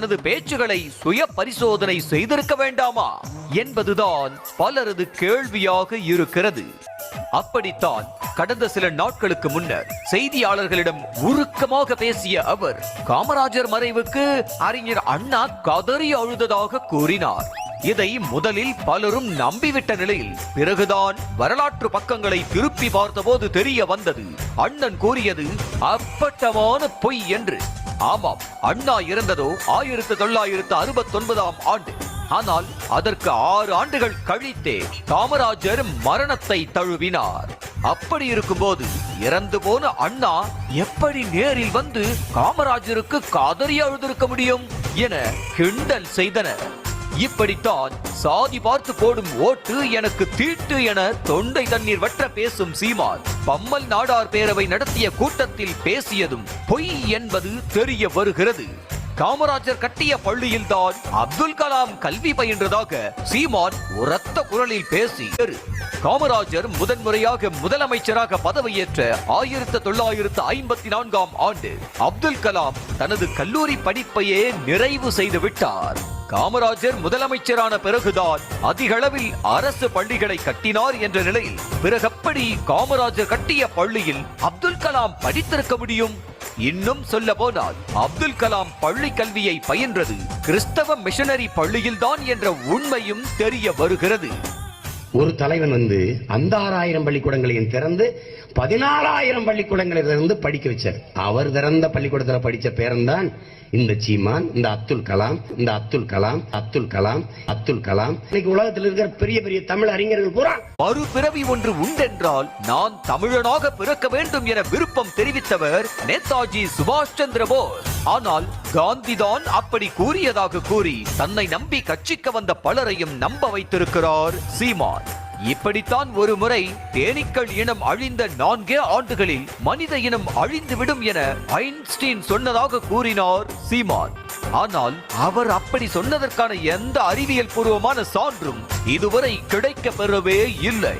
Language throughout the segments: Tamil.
தனது பேச்சுகளை சுய பரிசோதனை செய்திருக்க வேண்டாமா என்பதுதான் பலரது கேள்வியாக இருக்கிறது. அப்படித்தான் கடந்த சில நாட்களுக்கு முன்னர் செய்தியாளர்களிடம் உருக்கமாக பேசிய அவர் காமராஜர் மறைவுக்கு அறிஞர் அண்ணா கதறி அழுததாக கூறினார். இதை முதலில் பலரும் நம்பிவிட்ட நிலையில் பிறகுதான் வரலாற்று பக்கங்களை திருப்பி பார்த்தபோது தெரிய வந்தது அண்ணன் கூறியது அப்பட்டமான பொய் என்று. ஆமாம், அண்ணா இறந்ததோ 1969ஆம் ஆண்டு. ஆனால் அதற்கு 6 ஆண்டுகள் கழித்தே காமராஜர் மரணத்தை தழுவினார். அப்படி இருக்கும்போது இறந்து போன அண்ணா எப்படி நேரில் வந்து காமராஜருக்கு காதறி அழுதிருக்க முடியும் என கிண்டல் செய்தனர். இப்படித்தான் சாதி பார்த்து போடும் ஓட்டு எனக்கு தீட்டு என தொண்டை தண்ணீர் வற்ற பேசும் சீமான் பம்மல் நாடார் பேரவை நடத்திய கூட்டத்தில் பேசியதும் பொய் என்பது தெரிய வருகிறது. காமராஜர் கட்டிய பள்ளியில்தான் அப்துல் கலாம் கல்வி பயின்றதாக சீமான் உரத்த குரலில் பேசி, காமராஜர் முதன்முறையாக முதலமைச்சராக பதவியேற்ற 1954ஆம் ஆண்டு அப்துல் கலாம் தனது கல்லூரி படிப்பையே நிறைவு செய்து விட்டார். காமராஜர் முதலமைச்சரான பிறகுதான் அதிக அளவில் அரசு பள்ளிகளை கட்டினார் என்ற நிலையில் பிறகப்படி காமராஜர் கட்டிய பள்ளியில் அப்துல் கலாம் படித்திருக்க முடியும்? இன்னும் சொல்ல போனால் அப்துல் கலாம் பள்ளி கல்வியை பயின்றது கிறிஸ்தவ மிஷனரி பள்ளியில்தான் என்ற உண்மையும் தெரிய வருகிறது. ஒரு தலைவன் அந்த 6000 பள்ளிக்கூடங்களையும் திறந்து 14000 பள்ளிக்கூடங்களிலிருந்து படிக்க வச்சார். அவர் திறந்த பள்ளிக்கூடத்தில் படிச்ச பேரன்தான் இந்த சீமான், இந்த அப்துல் கலாம், இந்த அப்துல் கலாம், அப்துல் கலாம், அப்துல் கலாம். இன்னைக்கு உலகத்தில் இருக்கிற பெரிய பெரிய தமிழ் அறிஞர்கள் பூரா மறுபிறவி ஒன்று உண்டென்றால் நான் தமிழனாக பிறக்க வேண்டும் என விருப்பம் தெரிவித்தவர் நேதாஜி சுபாஷ் சந்திர போஸ். ஆனால் காந்திதான் அப்படி கூறியதாக கூறி தன்னை நம்பி கட்சிக்கு வந்த பலரையும் நம்ப வைத்திருக்கிறார் சீமான். இப்படித்தான் ஒரு முறை தேனீக்கள் இனம் அழிந்த 4 ஆண்டுகளில் மனித இனம் அழிந்துவிடும் என ஐன்ஸ்டீன் சொன்னதாக கூறினார் சீமான். ஆனால் அவர் அப்படி சொன்னதற்கான எந்த அறிவியல் பூர்வமான சான்றும் இதுவரை கிடைக்க பெறவே இல்லை.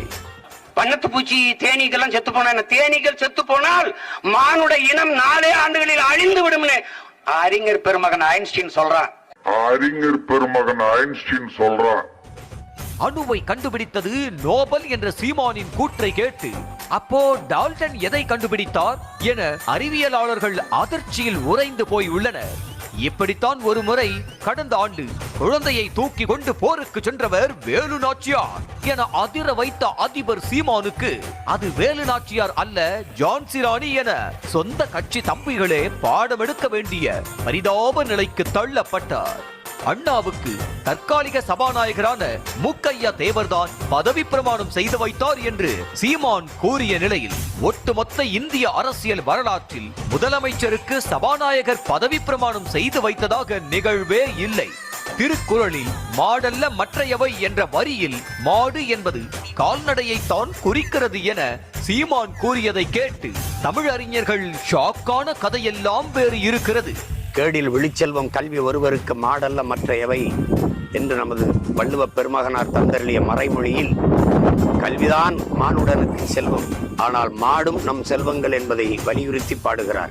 வண்ணத்து பூச்சி தேனீக்கெல்லாம் செத்து போன, தேனீக்கள் செத்து போனால் மானுட இனம் 4 ஆண்டுகளில் அழிந்து விடும் அறிஞர் பெருமகன் ஐன்ஸ்டீன் சொல்றான். அணுவை கண்டுபிடித்தது நோபல் என்ற சீமானின் கூற்றை கேட்டு அப்போ டால்டன் எதை கண்டுபிடித்தார் என அறிவியலாளர்கள் அதிர்ச்சியில் உறைந்து போய் உள்ளனர். இப்படித்தான் ஒரு முறை கடந்த ஆண்டு குழந்தையை தூக்கி கொண்டு போருக்கு சென்றவர் வேலு நாச்சியார் என அதிர வைத்த அதிபர் சீமானுக்கு அது வேலு நாச்சியார் அல்ல ஜான்சி ராணி என சொந்த கட்சி தம்பிகளே பாடம் எடுக்க வேண்டிய பரிதாப நிலைக்கு தள்ளப்பட்டார். அண்ணாவுக்கு தற்காலிக சபாநாயகரான முக்கையா தேவர்தான் பதவி பிரமாணம் செய்து வைத்தார் என்று சீமான் கூறிய நிலையில் ஒட்டுமொத்த இந்திய அரசியல் வரலாற்றில் முதலமைச்சருக்கு சபாநாயகர் பதவி பிரமாணம் செய்து வைத்ததாக நிகழ்வே இல்லை. திருக்குறளில் மாடல்ல மற்றையவை என்ற வரியில் மாடு என்பது கால்நடையை தான் குறிக்கிறது என சீமான் கூறியதை கேட்டு தமிழறிஞர்கள் ஷாக்கான கதையெல்லாம் வேறு இருக்கிறது. கேடில் விழிச்செல்வம் கல்வி ஒருவருக்கு மாடல்ல மற்ற எவை என்று நமது வள்ளுவ பெருமகனார் தந்தருளிய மறைமொழியில் கல்விதான் மானுடனுக்கு செல்வம், ஆனால் மாடும் நம் செல்வங்கள் என்பதை வலியுறுத்தி பாடுகிறார்.